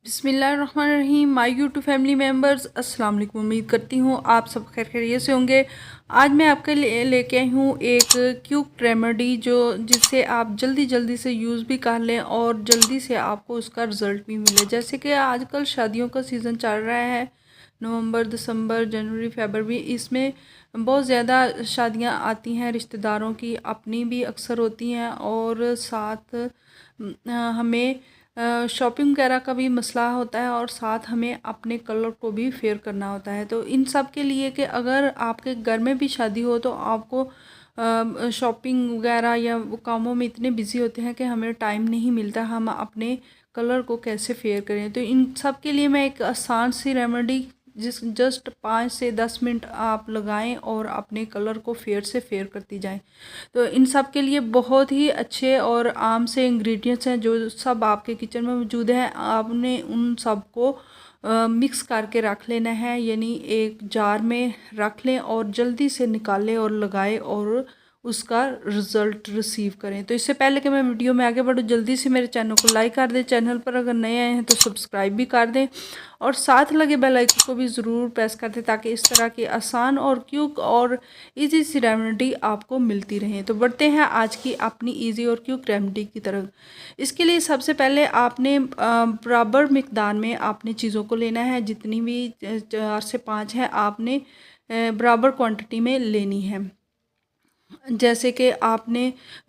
बिस्मिल्लाहिर्रहमानिर्रहीम। My YouTube family members, अस्सलाम वालेकुम। उम्मीद करती हूँ आप सब खैरियत से होंगे। आज मैं आपके लिए लेके आई हूँ एक क्विक रेमेडी जिससे आप जल्दी से यूज़ भी कर लें और जल्दी से आपको उसका रिज़ल्ट भी मिले। जैसे कि आजकल शादियों का सीज़न चल रहा है, नवंबर, दिसंबर, जनवरी, फरवरी, इसमें बहुत ज़्यादा शादियाँ आती हैं रिश्तेदारों की, अपनी भी अक्सर होती हैं और साथ हमें शॉपिंग वगैरह का भी मसला होता है और साथ हमें अपने कलर को भी फेयर करना होता है। तो इन सब के लिए कि अगर आपके घर में भी शादी हो तो आपको शॉपिंग वगैरह या वो कामों में इतने बिज़ी होते हैं कि हमें टाइम नहीं मिलता हम अपने कलर को कैसे फेयर करें। तो इन सब के लिए मैं एक आसान सी रेमेडी जस्ट 5 से 10 मिनट आप लगाएं और अपने कलर को फेयर से फेयर करती जाएं। तो इन सब के लिए बहुत ही अच्छे और आम से इंग्रेडिएंट्स हैं जो सब आपके किचन में मौजूद हैं। आपने उन सब को मिक्स करके रख लेना है, यानी एक जार में रख लें और जल्दी से निकालें और लगाएं और उसका रिज़ल्ट रिसीव करें। तो इससे पहले कि मैं वीडियो में आगे बढ़ूँ, जल्दी से मेरे चैनल को लाइक कर दें, चैनल पर अगर नए आए हैं तो सब्सक्राइब भी कर दें और साथ लगे बेल आइकन को भी ज़रूर प्रेस कर दें ताकि इस तरह की आसान और क्विक और इजी सी रेमेडी आपको मिलती रहे। तो बढ़ते हैं आज की अपनी इजी और क्विक रेमेडी की तरफ। इसके लिए सबसे पहले आपने बराबर मिकदार में आपने चीज़ों को लेना है, जितनी भी 4 से 5 है आपने बराबर क्वांटिटी में लेनी है। जैसे कि आपने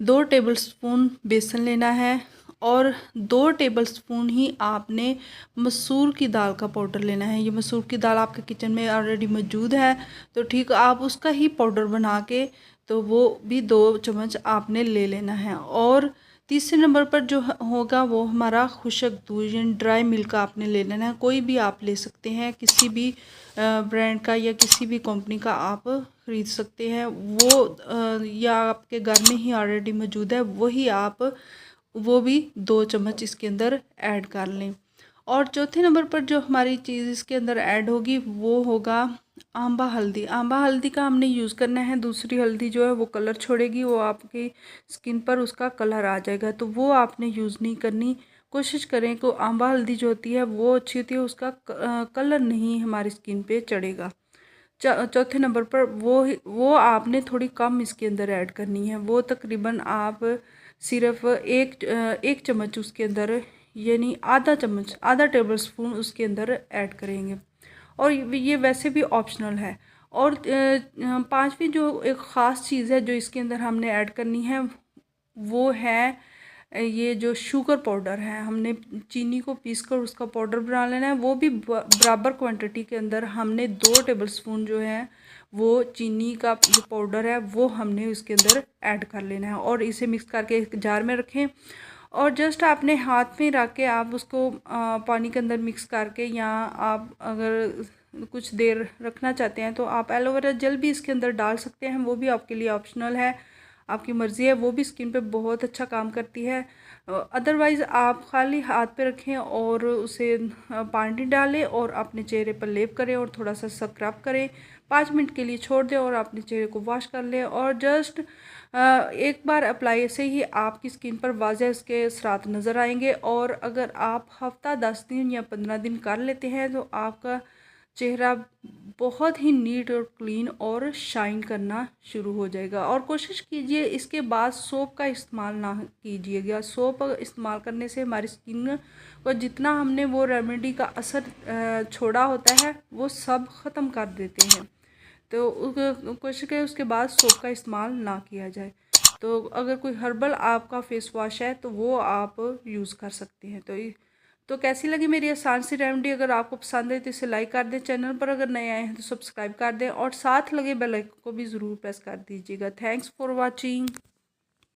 2 टेबलस्पून बेसन लेना है और 2 टेबलस्पून ही आपने मसूर की दाल का पाउडर लेना है। ये मसूर की दाल आपके किचन में ऑलरेडी मौजूद है तो ठीक, आप उसका ही पाउडर बना के तो वो भी 2 चम्मच आपने ले लेना है। और तीसरे नंबर पर जो होगा वो हमारा खुशक दूध यानी ड्राई मिल्क आपने ले लेना है। कोई भी आप ले सकते हैं, किसी भी ब्रांड का या किसी भी कंपनी का आप ख़रीद सकते हैं। वो या आपके घर में ही ऑलरेडी मौजूद है वही आप वो भी 2 चम्मच इसके अंदर ऐड कर लें। और चौथे नंबर पर जो हमारी चीज़ इसके अंदर ऐड होगी वो होगा आंबा हल्दी। आंबा हल्दी का हमने यूज़ करना है। दूसरी हल्दी जो है वो कलर छोड़ेगी, वो आपकी स्किन पर उसका कलर आ जाएगा, तो वो आपने यूज़ नहीं करनी। कोशिश करें कि आंबा हल्दी जो होती है वो अच्छी होती है, उसका कलर नहीं हमारी स्किन पे चढ़ेगा। चौथे नंबर पर वो आपने थोड़ी कम इसके अंदर ऐड करनी है। वो तकरीबन आप सिर्फ एक चम्मच उसके अंदर यानी आधा टेबल स्पून उसके अंदर ऐड करेंगे और ये वैसे भी ऑप्शनल है। और पांचवी जो एक ख़ास चीज़ है जो इसके अंदर हमने ऐड करनी है वो है ये जो शुगर पाउडर है। हमने चीनी को पीस कर उसका पाउडर बना लेना है। वो भी बराबर क्वांटिटी के अंदर हमने 2 टेबलस्पून जो है वो चीनी का जो पाउडर है वो हमने उसके अंदर ऐड कर लेना है और इसे मिक्स करके एक जार में रखें। और जस्ट आपने हाथ में रख के आप उसको पानी के अंदर मिक्स करके, या आप अगर कुछ देर रखना चाहते हैं तो आप एलोवेरा जेल भी इसके अंदर डाल सकते हैं, वो भी आपके लिए ऑप्शनल है, आपकी मर्ज़ी है। वो भी स्किन पे बहुत अच्छा काम करती है। अदरवाइज़ आप खाली हाथ पे रखें और उसे पानी डालें और अपने चेहरे पर लेप करें और थोड़ा सा स्क्रब करें, 5 मिनट के लिए छोड़ दें और अपने चेहरे को वॉश कर लें। और जस्ट एक बार अप्लाई से ही आपकी स्किन पर वाज़ेह इसके असरात नज़र आएंगे। और अगर आप हफ़्ता 10 दिन या 15 दिन कर लेते हैं तो आपका चेहरा बहुत ही नीट और क्लीन और शाइन करना शुरू हो जाएगा। और कोशिश कीजिए इसके बाद सोप का इस्तेमाल ना कीजिएगा। सोप इस्तेमाल करने से हमारी स्किन को जितना हमने वो रेमेडी का असर छोड़ा होता है वो सब ख़त्म कर देते हैं। तो कोशिश करें उसके बाद सोप का इस्तेमाल ना किया जाए। तो अगर कोई हर्बल आपका फेस वॉश है तो वो आप यूज़ कर सकते हैं। तो कैसी लगी मेरी आसान सी रेमेडी? अगर आपको पसंद है तो इसे लाइक कर दें, चैनल पर अगर नए आए हैं तो सब्सक्राइब कर दें और साथ लगे बेल आइकन को भी ज़रूर प्रेस कर दीजिएगा। Thanks for watching.